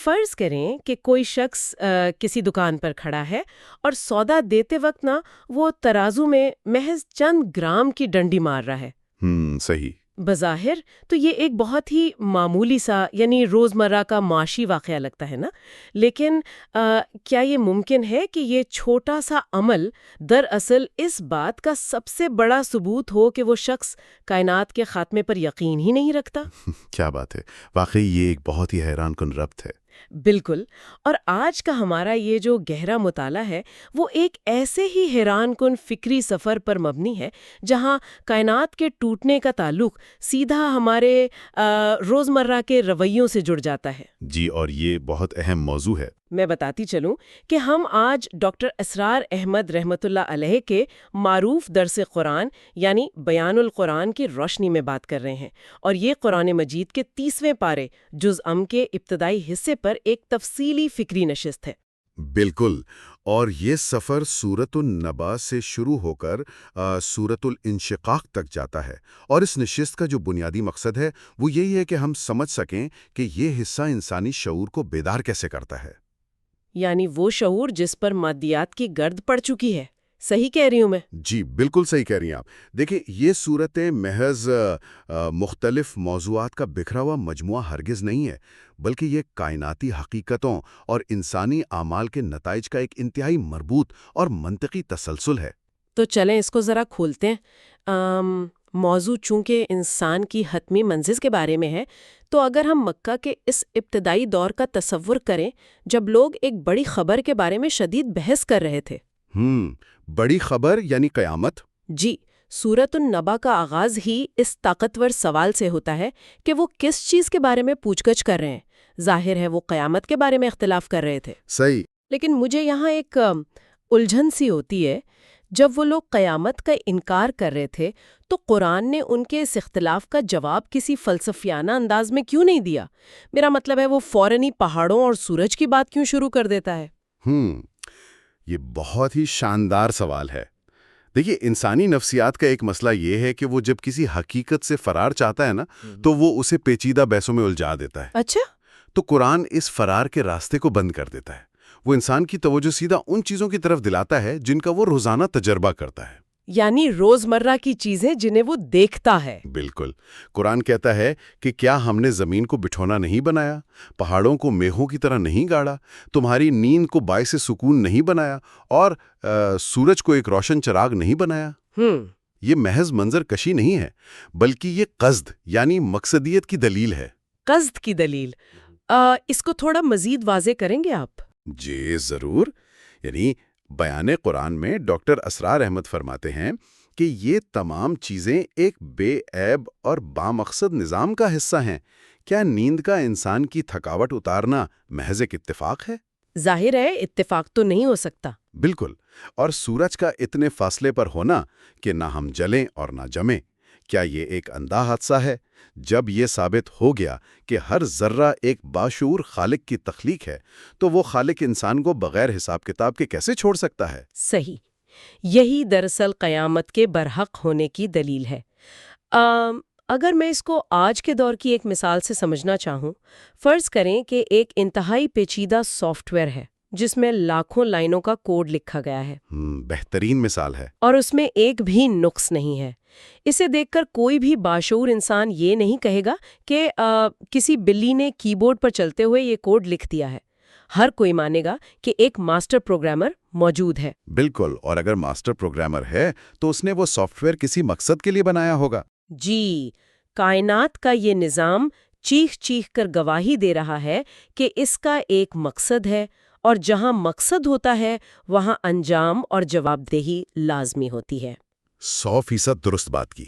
فرض کریں کہ کوئی شخص کسی دکان پر کھڑا ہے اور سودا دیتے وقت نا وہ ترازو میں محض چند گرام کی ڈنڈی مار رہا ہے۔ صحیح۔ بظاہر تو یہ ایک بہت ہی معمولی سا یعنی روزمرہ کا معاشی واقعہ لگتا ہے نا، لیکن کیا یہ ممکن ہے کہ یہ چھوٹا سا عمل دراصل اس بات کا سب سے بڑا ثبوت ہو کہ وہ شخص کائنات کے خاتمے پر یقین ہی نہیں رکھتا؟ کیا بات ہے، واقعی یہ ایک بہت ہی حیران کن ربط ہے۔ بالکل، اور آج کا ہمارا یہ جو گہرا مطالعہ ہے وہ ایک ایسے ہی حیران کن فکری سفر پر مبنی ہے جہاں کائنات کے ٹوٹنے کا تعلق سیدھا ہمارے روزمرہ کے رویوں سے جڑ جاتا ہے۔ جی، اور یہ بہت اہم موضوع ہے۔ میں بتاتی چلوں کہ ہم آج ڈاکٹر اسرار احمد رحمۃ اللہ علیہ کے معروف درس قرآن یعنی بیان القرآن کی روشنی میں بات کر رہے ہیں، اور یہ قرآن مجید کے 30ویں پارے جز ام کے ابتدائی حصے پر ایک تفصیلی فکری نشست ہے۔ بالکل، اور یہ سفر سورۃ النبا سے شروع ہو کر سورۃ الانشقاق تک جاتا ہے، اور اس نشست کا جو بنیادی مقصد ہے وہ یہی ہے کہ ہم سمجھ سکیں کہ یہ حصہ انسانی شعور کو بیدار کیسے کرتا ہے۔ یعنی وہ شعور جس پر مادیات کی گرد پڑ چکی ہے۔ صحیح کہہ رہی ہوں میں؟ جی بالکل صحیح کہہ رہی ہیں آپ۔ دیکھیں، یہ صورتیں محض مختلف موضوعات کا بکھرا ہوا مجموعہ ہرگز نہیں ہے، بلکہ یہ کائناتی حقیقتوں اور انسانی اعمال کے نتائج کا ایک انتہائی مربوط اور منطقی تسلسل ہے۔ تو چلیں اس کو ذرا کھولتے ہیں۔ موضوع چونکہ انسان کی حتمی منزل کے بارے میں ہے، تو اگر ہم مکہ کے اس ابتدائی دور کا تصور کریں جب لوگ ایک بڑی خبر کے بارے میں شدید بحث کر رہے تھے۔ بڑی خبر یعنی قیامت؟ جی، سورۃ النبا کا آغاز ہی اس طاقتور سوال سے ہوتا ہے کہ وہ کس چیز کے بارے میں پوچھ گچھ کر رہے ہیں۔ ظاہر ہے وہ قیامت کے بارے میں اختلاف کر رہے تھے۔ صحیح۔ لیکن مجھے یہاں ایک الجھن سی ہوتی ہے، جب وہ لوگ قیامت کا انکار کر رہے تھے تو قرآن نے ان کے اس اختلاف کا جواب کسی فلسفیانہ انداز میں کیوں نہیں دیا؟ میرا مطلب ہے وہ فوراً ہی پہاڑوں اور سورج کی بات کیوں شروع کر دیتا ہے؟ یہ بہت ہی شاندار سوال ہے۔ دیکھیے، انسانی نفسیات کا ایک مسئلہ یہ ہے کہ وہ جب کسی حقیقت سے فرار چاہتا ہے نا تو وہ اسے پیچیدہ بحثوں میں الجھا دیتا ہے۔ اچھا؟ تو قرآن اس فرار کے راستے کو بند کر دیتا ہے۔ وہ انسان کی توجہ سیدھا ان چیزوں کی طرف دلاتا ہے جن کا وہ روزانہ تجربہ کرتا ہے، یعنی روزمرہ کی چیزیں جنہیں وہ دیکھتا ہے۔ بالکل۔ قرآن کہتا ہے کہ کیا ہم نے زمین کو بٹھونا نہیں بنایا، پہاڑوں کو میخوں کی طرح نہیں گاڑا، تمہاری نیند کو باعث سکون نہیں بنایا، اور سورج کو ایک روشن چراغ نہیں بنایا؟ یہ محض منظر کشی نہیں ہے، بلکہ یہ قصد یعنی مقصدیت کی دلیل ہے۔ قصد کی دلیل؟ اس کو تھوڑا مزید واضح کریں گے آپ؟ جی ضرور۔ یعنی بیان قرآن میں ڈاکٹر اسرار احمد فرماتے ہیں کہ یہ تمام چیزیں ایک بے عیب اور بامقصد نظام کا حصہ ہیں۔ کیا نیند کا انسان کی تھکاوٹ اتارنا محض ایک اتفاق ہے؟ ظاہر ہے اتفاق تو نہیں ہو سکتا۔ بالکل۔ اور سورج کا اتنے فاصلے پر ہونا کہ نہ ہم جلیں اور نہ جمیں، کیا یہ ایک اندھا حادثہ ہے؟ جب یہ ثابت ہو گیا کہ ہر ذرہ ایک باشعور خالق کی تخلیق ہے تو وہ خالق انسان کو بغیر حساب کتاب کے کیسے چھوڑ سکتا ہے؟ صحیح، یہی دراصل قیامت کے برحق ہونے کی دلیل ہے۔ اگر میں اس کو آج کے دور کی ایک مثال سے سمجھنا چاہوں، فرض کریں کہ ایک انتہائی پیچیدہ سافٹ ویئر ہے جس میں لاکھوں لائنوں کا کوڈ لکھا گیا ہے۔ بہترین مثال ہے۔ اور اس میں ایک بھی نقص نہیں ہے۔ اسے دیکھ کر کوئی بھی باشعور انسان یہ نہیں کہے گا کہ کسی بلی نے کی بورڈ پر چلتے ہوئے یہ کوڈ لکھ دیا ہے۔ ہر کوئی مانے گا کہ ایک ماسٹر پروگرامر موجود ہے۔ بالکل، اور اگر ماسٹر پروگرامر ہے تو اس نے وہ سافٹ ویئر کسی مقصد کے لیے بنایا ہوگا۔ جی، کائنات کا یہ نظام چیخ چیخ کر گواہی دے رہا ہے کہ اس کا ایک مقصد ہے، اور جہاں مقصد ہوتا ہے وہاں انجام اور جواب دہی لازمی ہوتی ہے۔ 100% درست بات کی۔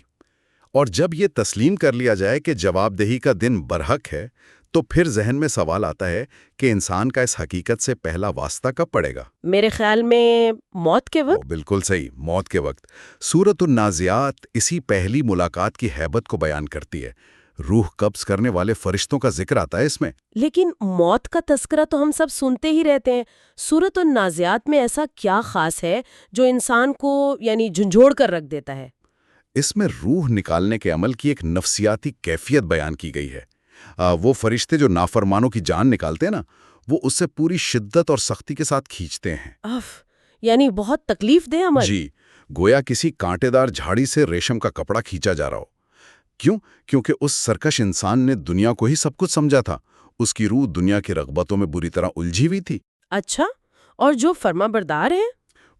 اور جب یہ تسلیم کر لیا جائے کہ جواب دہی کا دن برحق ہے تو پھر ذہن میں سوال آتا ہے کہ انسان کا اس حقیقت سے پہلا واسطہ کب پڑے گا؟ میرے خیال میں موت کے وقت۔ بالکل صحیح، موت کے وقت۔ سورۃ النازعات اسی پہلی ملاقات کی ہیبت کو بیان کرتی ہے۔ روح قبض کرنے والے فرشتوں کا ذکر آتا ہے اس میں۔ لیکن موت کا تذکرہ تو ہم سب سنتے ہی رہتے ہیں۔ سورۃ النازعات میں ایسا کیا خاص ہے جو انسان کو یعنی جھنجھوڑ کر رکھ دیتا ہے؟ اس میں روح نکالنے کے عمل کی ایک نفسیاتی کیفیت بیان کی گئی ہے۔ وہ فرشتے جو نافرمانوں کی جان نکالتے ہیں نا، وہ اس سے پوری شدت اور سختی کے ساتھ کھینچتے ہیں۔ اف، یعنی بہت تکلیف دہ عمل۔ جی، گویا کسی کانٹے دار جھاڑی سے ریشم کا کپڑا کھینچا جا رہا ہو۔ کیوں؟ کیونکہ اس سرکش انسان نے دنیا کو ہی سب کچھ سمجھا تھا۔ اس کی روح دنیا کی رغبتوں میں بری طرح الجھی ہوئی تھی۔ اچھا، اور جو فرما بردار ہیں؟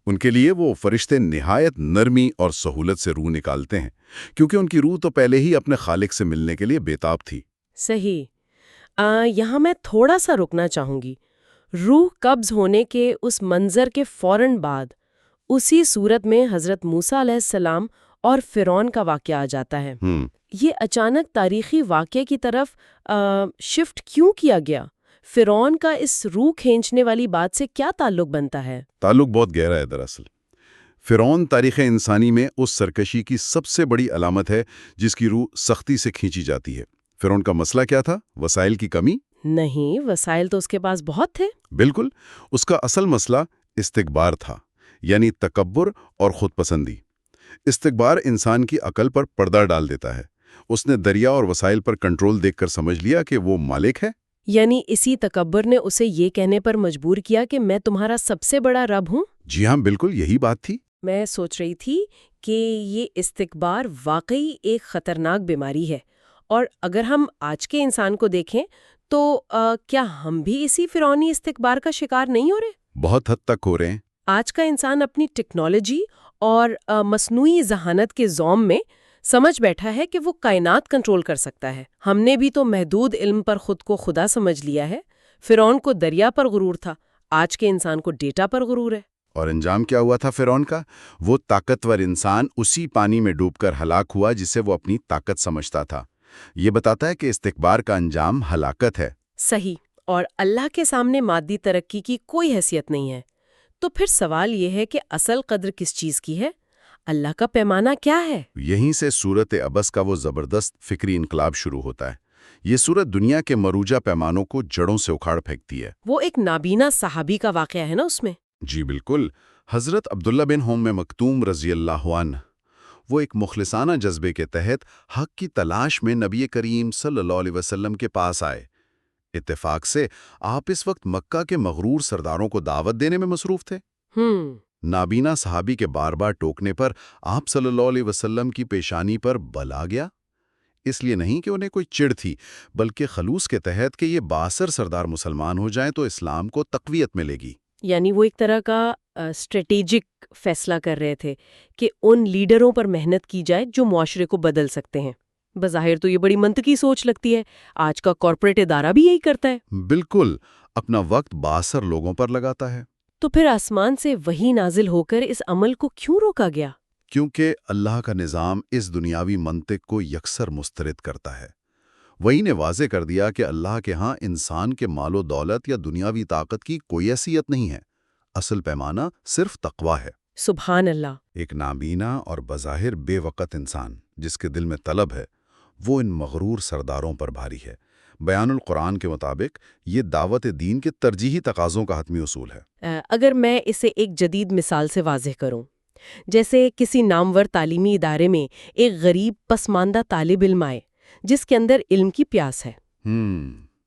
ان کے لیے وہ فرشتے نہایت نرمی اور سہولت سے روح نکالتے ہیں، کیونکہ ان کی روح تو پہلے ہی اپنے خالق سے ملنے کے لیے بےتاب تھی۔ صحیح۔ یہاں میں تھوڑا سا رکنا چاہوں گی۔ روح قبض ہونے کے اس منظر کے فوراً بعد اسی صورت میں حضرت موسیٰ علیہ السلام اور فرعون کا واقعہ آ جاتا ہے۔ یہ اچانک تاریخی واقعے کی طرف شفٹ کیوں کیا گیا؟ فرعون کا اس روح کھینچنے والی بات سے کیا تعلق بنتا ہے؟ تعلق بہت گہرا ہے دراصل۔ فرعون تاریخ انسانی میں اس سرکشی کی سب سے بڑی علامت ہے جس کی روح سختی سے کھینچی جاتی ہے۔ فرعون کا مسئلہ کیا تھا؟ وسائل کی کمی؟ نہیں، وسائل تو اس کے پاس بہت تھے۔ بالکل، اس کا اصل مسئلہ استکبار تھا، یعنی تکبر اور خود پسندی۔ استکبار انسان کی عقل پر پردہ ڈال دیتا ہے۔ اس نے دریا اور وسائل پر کنٹرول دیکھ کر سمجھ لیا کہ وہ مالک ہے۔ یعنی اسی تکبر نے اسے یہ کہنے پر مجبور کیا کہ میں تمہارا سب سے بڑا رب ہوں؟ جی ہاں، بالکل یہی بات تھی۔ میں سوچ رہی تھی کہ یہ استکبار واقعی ایک خطرناک بیماری ہے، اور اگر ہم آج کے انسان کو دیکھیں تو کیا ہم بھی اسی فرعونی استکبار کا شکار نہیں ہو رہے؟ بہت حد تک ہو رہے ہیں۔ آج کا انسان اپنی ٹیکنالوجی اور مصنوعی ذہانت کے زوم میں سمجھ بیٹھا ہے کہ وہ کائنات کنٹرول کر سکتا ہے۔ ہم نے بھی تو محدود علم پر خود کو خدا سمجھ لیا ہے۔ فرعون کو دریا پر غرور تھا، آج کے انسان کو ڈیٹا پر غرور ہے۔ اور انجام کیا ہوا تھا فرعون کا؟ وہ طاقتور انسان اسی پانی میں ڈوب کر ہلاک ہوا جسے وہ اپنی طاقت سمجھتا تھا۔ یہ بتاتا ہے کہ استکبار کا انجام ہلاکت ہے۔ صحیح، اور اللہ کے سامنے مادی ترقی کی کوئی حیثیت نہیں ہے۔ تو پھر سوال یہ ہے کہ اصل قدر کس چیز کی ہے؟ اللہ کا پیمانہ کیا ہے؟ یہیں سے سورت عبس کا وہ زبردست فکری انقلاب شروع ہوتا ہے۔ یہ سورت دنیا کے مروجہ پیمانوں کو جڑوں سے اکھاڑ پھینکتی ہے۔ وہ ایک نابینا صحابی کا واقعہ ہے نا اس میں؟ جی بالکل، حضرت عبداللہ بن ام مکتوم رضی اللہ عنہ، وہ ایک مخلصانہ جذبے کے تحت حق کی تلاش میں نبی کریم صلی اللہ علیہ وسلم کے پاس آئے۔ اتفاق سے آپ اس وقت مکہ کے مغرور سرداروں کو دعوت دینے میں مصروف تھے۔ نابینا صحابی کے بار بار ٹوکنے پر آپ صلی اللہ علیہ وسلم کی پیشانی پر بل آ گیا۔ اس لیے نہیں کہ انہیں کوئی چڑ تھی، بلکہ خلوص کے تحت کہ یہ بااثر سردار مسلمان ہو جائیں تو اسلام کو تقویت ملے گی۔ یعنی وہ ایک طرح کا اسٹریٹیجک فیصلہ کر رہے تھے کہ ان لیڈروں پر محنت کی جائے جو معاشرے کو بدل سکتے ہیں۔ بظاہر تو یہ بڑی منطقی سوچ لگتی ہے، آج کا کارپوریٹ ادارہ بھی یہی کرتا ہے۔ بالکل، اپنا وقت بااثر لوگوں پر لگاتا ہے۔ تو پھر آسمان سے وحی نازل ہو کر اس عمل کو کیوں روکا گیا؟ کیونکہ اللہ کا نظام اس دنیاوی منطق کو یکسر مسترد کرتا ہے۔ وہی نے واضح کر دیا کہ اللہ کے ہاں انسان کے مال و دولت یا دنیاوی طاقت کی کوئی حیثیت نہیں ہے، اصل پیمانہ صرف تقویٰ ہے۔ سبحان اللہ۔ ایک نابینا اور بظاہر بے وقت انسان جس کے دل میں طلب ہے، وہ ان مغرور سرداروں پر بھاری ہے۔ بیان القرآن کے مطابق یہ دعوت دین کے ترجیحی تقاضوں کا حتمی اصول ہے۔ اگر میں اسے ایک جدید مثال سے واضح کروں، جیسے کسی نامور تعلیمی ادارے میں ایک غریب پسماندہ طالب علم آئے جس کے اندر علم کی پیاس ہے،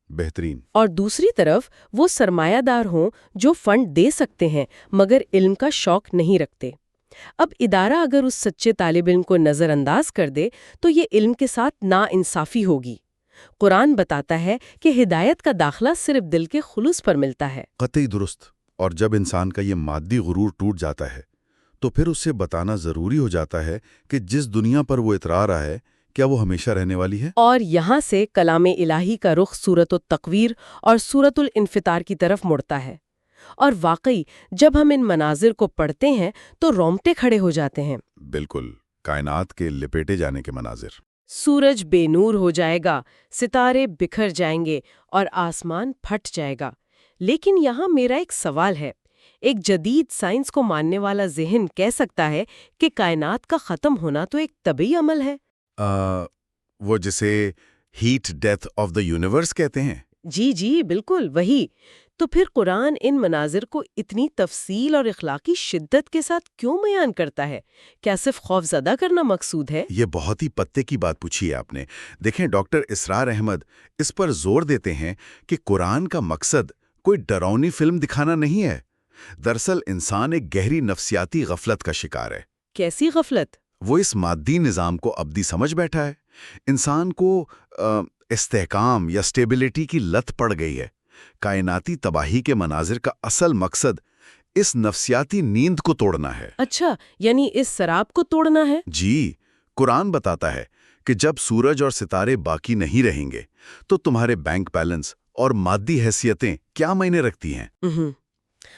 بہترین۔ اور دوسری طرف وہ سرمایہ دار ہوں جو فنڈ دے سکتے ہیں مگر علم کا شوق نہیں رکھتے۔ اب ادارہ اگر اس سچے طالب علم کو نظر انداز کر دے تو یہ علم کے ساتھ ناانصافی ہوگی۔ قرآن بتاتا ہے کہ ہدایت کا داخلہ صرف دل کے خلوص پر ملتا ہے۔ قطعی درست۔ اور جب انسان کا یہ مادی غرور ٹوٹ جاتا ہے تو پھر اسے بتانا ضروری ہو جاتا ہے کہ جس دنیا پر وہ اترا رہا ہے کیا وہ ہمیشہ رہنے والی ہے؟ اور یہاں سے کلام الہی کا رخ سورۃ التکویر اور سورۃ الانفطار کی طرف مڑتا ہے، اور واقعی جب ہم ان مناظر کو پڑھتے ہیں تو رونگٹے کھڑے ہو جاتے ہیں۔ بالکل، کائنات کے لپیٹے جانے کے مناظر۔ سورج بے نور ہو جائے گا، ستارے بکھر جائیں گے اور آسمان پھٹ جائے گا۔ لیکن یہاں میرا ایک سوال ہے، ایک جدید سائنس کو ماننے والا ذہن کہہ سکتا ہے کہ کائنات کا ختم ہونا تو ایک طبعی عمل ہے؟ وہ جسے heat death of the universe کہتے ہیں۔ جی بالکل وہی۔ تو پھر قرآن ان مناظر کو اتنی تفصیل اور اخلاقی شدت کے ساتھ کیوں بیان کرتا ہے؟ کیا صرف خوف زدہ کرنا مقصود ہے؟ یہ بہت ہی پتے کی بات پوچھی ہے آپ نے۔ دیکھیں ڈاکٹر اسرار احمد اس پر زور دیتے ہیں کہ قرآن کا مقصد کوئی ڈراؤنی فلم دکھانا نہیں ہے۔ دراصل انسان ایک گہری نفسیاتی غفلت کا شکار ہے۔ کیسی غفلت؟ وہ اس مادی نظام کو ابدی سمجھ بیٹھا ہے۔ انسان کو استحکام یا سٹیبلٹی کی لت پڑ گئی ہے۔ کائناتی تباہی کے مناظر کا اصل مقصد اس نفسیاتی نیند کو توڑنا ہے۔ اچھا، یعنی اس سراب کو توڑنا ہے؟ جی، قرآن بتاتا ہے کہ جب سورج اور ستارے باقی نہیں رہیں گے تو تمہارے بینک بیلنس اور مادی حیثیتیں کیا معنی رکھتی ہیں؟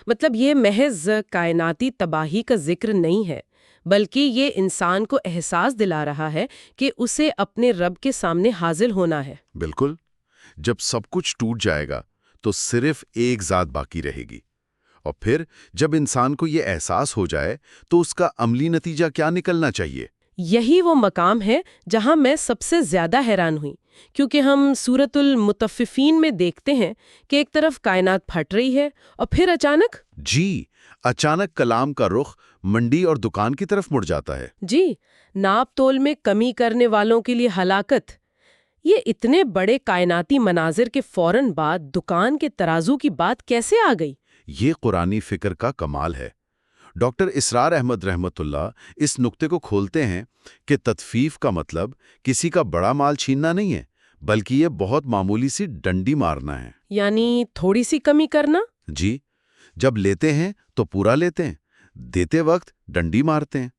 مطلب یہ محض کائناتی تباہی کا ذکر نہیں ہے، بلکہ یہ انسان کو احساس دلا رہا ہے کہ اسے اپنے رب کے سامنے حاضر ہونا ہے۔ بالکل، جب سب کچھ ٹوٹ جائے گا تو صرف ایک ذات باقی رہے گی، اور پھر جب انسان کو یہ احساس ہو جائے تو اس کا عملی نتیجہ کیا نکلنا چاہیے؟ یہی وہ مقام ہے جہاں میں سب سے زیادہ حیران ہوئی، کیونکہ ہم سورۃ المطففین میں دیکھتے ہیں کہ ایک طرف کائنات پھٹ رہی ہے اور پھر اچانک کلام کا رخ منڈی اور دکان کی طرف مڑ جاتا ہے۔ جی، ناپ تول میں کمی کرنے والوں کے لیے ہلاکت۔ یہ اتنے بڑے کائناتی مناظر کے فوراً بعد دکان کے ترازو کی بات کیسے آ گئی؟ یہ قرآنی فکر کا کمال ہے۔ ڈاکٹر اسرار احمد رحمت اللہ اس نقطے کو کھولتے ہیں کہ تطفیف کا مطلب کسی کا بڑا مال چھیننا نہیں ہے، بلکہ یہ بہت معمولی سی ڈنڈی مارنا ہے۔ یعنی تھوڑی سی کمی کرنا؟ جی، جب لیتے ہیں تو پورا لیتے ہیں، دیتے وقت ڈنڈی مارتے ہیں۔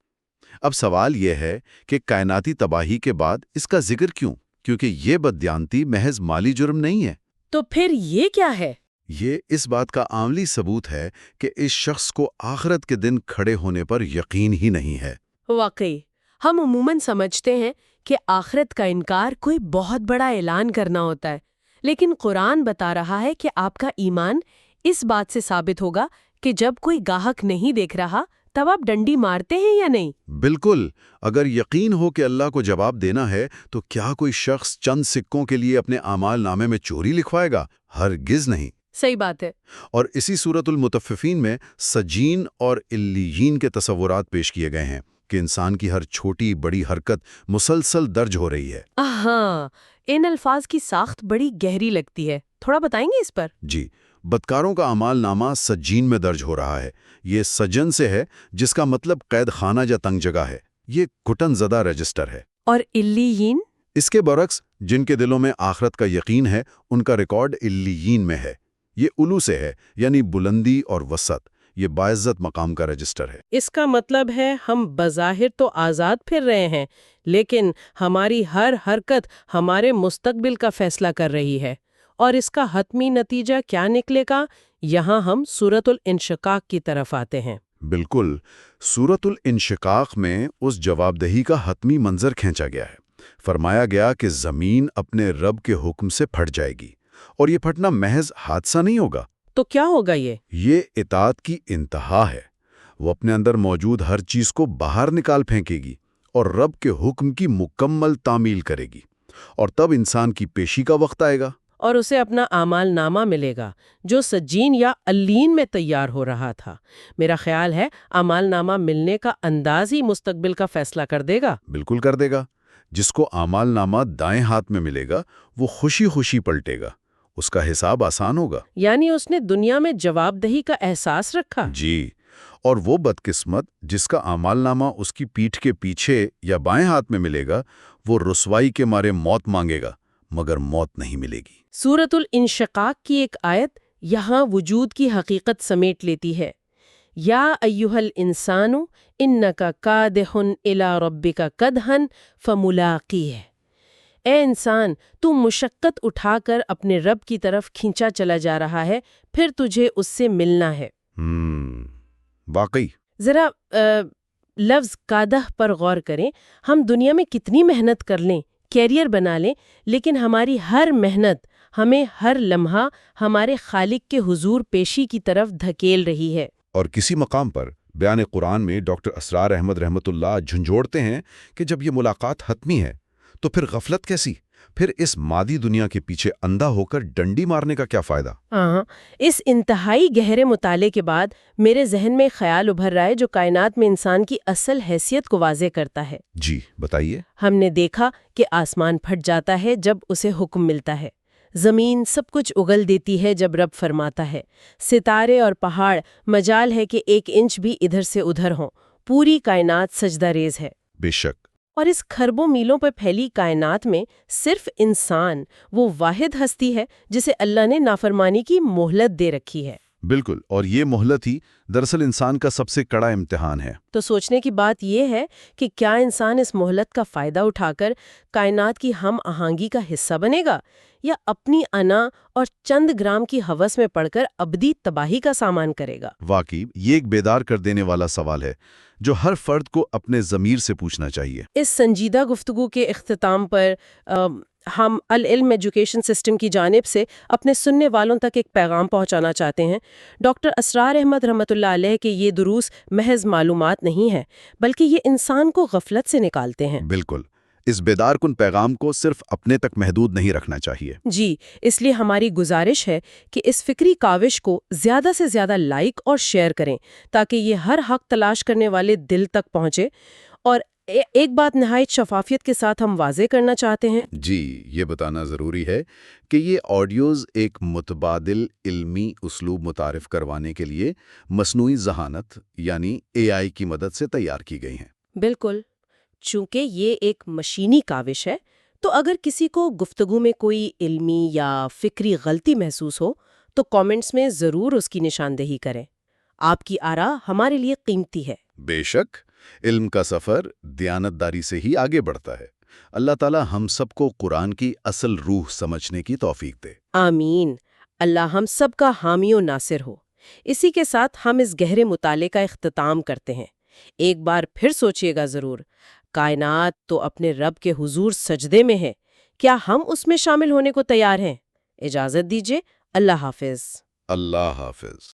اب سوال یہ ہے کہ کائناتی تباہی کے بعد اس کا ذکر کیوں؟ کیونکہ یہ بددیانتی محض مالی جرم نہیں ہے۔ تو پھر یہ کیا ہے؟ یہ اس بات کا عملی ثبوت ہے کہ اس شخص کو آخرت کے دن کھڑے ہونے پر یقین ہی نہیں ہے۔ واقعی، ہم عموماً سمجھتے ہیں کہ آخرت کا انکار کوئی بہت بڑا اعلان کرنا ہوتا ہے، لیکن قرآن بتا رہا ہے کہ آپ کا ایمان اس بات سے ثابت ہوگا کہ جب کوئی گاہک نہیں دیکھ رہا تب آپ ڈنڈی مارتے ہیں یا نہیں؟ بالکل، اگر یقین ہو کہ اللہ کو جواب دینا ہے تو کیا کوئی شخص چند سکوں کے لیے اپنے اعمال نامے میں چوری لکھوائے گا؟ ہرگز نہیں۔ صحیح بات ہے۔ اور اسی سورۃ المطففین میں سجین اور علیین کے تصورات پیش کیے گئے ہیں کہ انسان کی ہر چھوٹی بڑی حرکت مسلسل درج ہو رہی ہے۔ ہاں، ان الفاظ کی ساخت بڑی گہری لگتی ہے، تھوڑا بتائیں گے اس پر؟ جی، بدکاروں کا اعمال نامہ سجین میں درج ہو رہا ہے۔ یہ سجن سے ہے، جس کا مطلب قید خانہ یا تنگ جگہ ہے۔ یہ گھٹن زدہ رجسٹر ہے۔ اور علیین؟ اس کے برعکس جن کے دلوں میں آخرت کا یقین ہے ان کا ریکارڈ علیین میں ہے۔ یہ علو سے ہے، یعنی بلندی اور وسعت۔ یہ باعزت مقام کا رجسٹر ہے۔ اس کا مطلب ہے ہم بظاہر تو آزاد پھر رہے ہیں، لیکن ہماری ہر حرکت ہمارے مستقبل کا فیصلہ کر رہی ہے، اور اس کا حتمی نتیجہ کیا نکلے گا؟ یہاں ہم سورۃ الانشقاق کی طرف آتے ہیں۔ بالکل، سورۃ الانشقاق میں اس جواب دہی کا حتمی منظر کھینچا گیا ہے۔ فرمایا گیا کہ زمین اپنے رب کے حکم سے پھٹ جائے گی، اور یہ پھٹنا محض حادثہ نہیں ہوگا۔ تو کیا ہوگا یہ اطاعت کی انتہا ہے۔ وہ اپنے اندر موجود ہر چیز کو باہر نکال پھینکے گی اور رب کے حکم کی مکمل تعمیل کرے گی، اور تب انسان کی پیشی کا وقت آئے گا، اور اسے اپنا اعمال نامہ ملے گا جو سجین یا علین میں تیار ہو رہا تھا۔ میرا خیال ہے اعمال نامہ ملنے کا انداز ہی مستقبل کا فیصلہ کر دے گا۔ بالکل کر دے گا۔ جس کو اعمال نامہ دائیں ہاتھ میں ملے گا وہ خوشی خوشی پلٹے گا، اس کا حساب آسان ہوگا۔ یعنی اس نے دنیا میں جواب دہی کا احساس رکھا۔ جی، اور وہ بدقسمت جس کا اعمال نامہ اس کی پیٹھ کے پیچھے یا بائیں ہاتھ میں ملے گا، وہ رسوائی کے مارے موت مانگے گا، مگر موت نہیں ملے گی۔ سورۃ الانشقاق کی ایک آیت یہاں وجود کی حقیقت سمیٹ لیتی ہے۔ یا ایھا الانسان انک کادح الی ربک کدحا فملاقیہ۔ اے انسان، تو مشقت اٹھا کر اپنے رب کی طرف کھینچا چلا جا رہا ہے، پھر تجھے اس سے ملنا ہے۔ واقعی۔ ذرا لفظ کادح پر غور کریں۔ ہم دنیا میں کتنی محنت کر لیں، کیریئر بنا لیں، لیکن ہماری ہر محنت ہمیں ہر لمحہ ہمارے خالق کے حضور پیشی کی طرف دھکیل رہی ہے۔ اور کسی مقام پر بیان قرآن میں ڈاکٹر اسرار احمد رحمت اللہ جھنجھوڑتے ہیں کہ جب یہ ملاقات حتمی ہے تو پھر غفلت کیسی؟ پھر اس مادی دنیا کے پیچھے اندھا ہو کر ڈنڈی مارنے کا کیا فائدہ؟ ہاں، اس انتہائی گہرے مطالعے کے بعد میرے ذہن میں خیال ابھر رہا ہے جو کائنات میں انسان کی اصل حیثیت کو واضح کرتا ہے۔ جی بتائیے۔ ہم نے دیکھا کہ آسمان پھٹ جاتا ہے جب اسے حکم ملتا ہے، زمین سب کچھ اگل دیتی ہے جب رب فرماتا ہے، ستارے اور پہاڑ مجال ہے کہ 1 انچ بھی ادھر سے ادھر ہوں، پوری کائنات سجدہ ریز ہے۔ بے شک۔ اور اس کھربوں میلوں پر پھیلی کائنات میں صرف انسان وہ واحد ہستی ہے جسے اللہ نے نافرمانی کی مہلت دے رکھی ہے۔ بالکل، اور یہ مہلت ہی دراصل انسان کا سب سے کڑا امتحان ہے۔ تو سوچنے کی بات یہ ہے کہ کیا انسان اس مہلت کا فائدہ اٹھا کر کائنات کی ہم آہنگی کا حصہ بنے گا، یا اپنی انا اور چند گرام کی ہوس میں پڑ کر ابدی تباہی کا سامان کرے گا؟ واقعی یہ ایک بیدار کر دینے والا سوال ہے جو ہر فرد کو اپنے ضمیر سے پوچھنا چاہیے۔ اس سنجیدہ گفتگو کے اختتام پر ہم العلم ایجوکیشن سسٹم کی جانب سے اپنے سننے والوں تک ایک پیغام پہنچانا چاہتے ہیں۔ ڈاکٹر اسرار احمد رحمۃ اللہ علیہ کے یہ دروس محض معلومات نہیں ہیں، بلکہ یہ انسان کو غفلت سے نکالتے ہیں۔ بالکل، اس بیدار کن پیغام کو صرف اپنے تک محدود نہیں رکھنا چاہیے۔ جی، اس لیے ہماری گزارش ہے کہ اس فکری کاوش کو زیادہ سے زیادہ لائک اور شیئر کریں تاکہ یہ ہر حق تلاش کرنے والے دل تک پہنچے۔ اور ایک بات نہایت شفافیت کے ساتھ ہم واضح کرنا چاہتے ہیں۔ جی، یہ بتانا ضروری ہے کہ یہ آڈیوز ایک متبادل علمی اسلوب متعارف کروانے کے لیے مصنوعی ذہانت یعنی AI کی مدد سے تیار کی گئی ہیں۔ بالکل، چونکہ یہ ایک مشینی کاوش ہے، تو اگر کسی کو گفتگو میں کوئی علمی یا فکری غلطی محسوس ہو تو کامنٹس میں ضرور اس کی نشاندہی کریں۔ آپ کی آراء ہمارے لیے قیمتی ہے۔ بے شک، علم کا سفر دیانتداری سے ہی آگے بڑھتا ہے۔ اللہ تعالی ہم سب کو قرآن کی اصل روح سمجھنے کی توفیق دے۔ آمین۔ اللہ ہم سب کا حامی و ناصر ہو۔ اسی کے ساتھ ہم اس گہرے مطالعے کا اختتام کرتے ہیں۔ ایک بار پھر سوچئے گا ضرور، کائنات تو اپنے رب کے حضور سجدے میں ہے، کیا ہم اس میں شامل ہونے کو تیار ہیں؟ اجازت دیجیے، اللہ حافظ۔ اللہ حافظ۔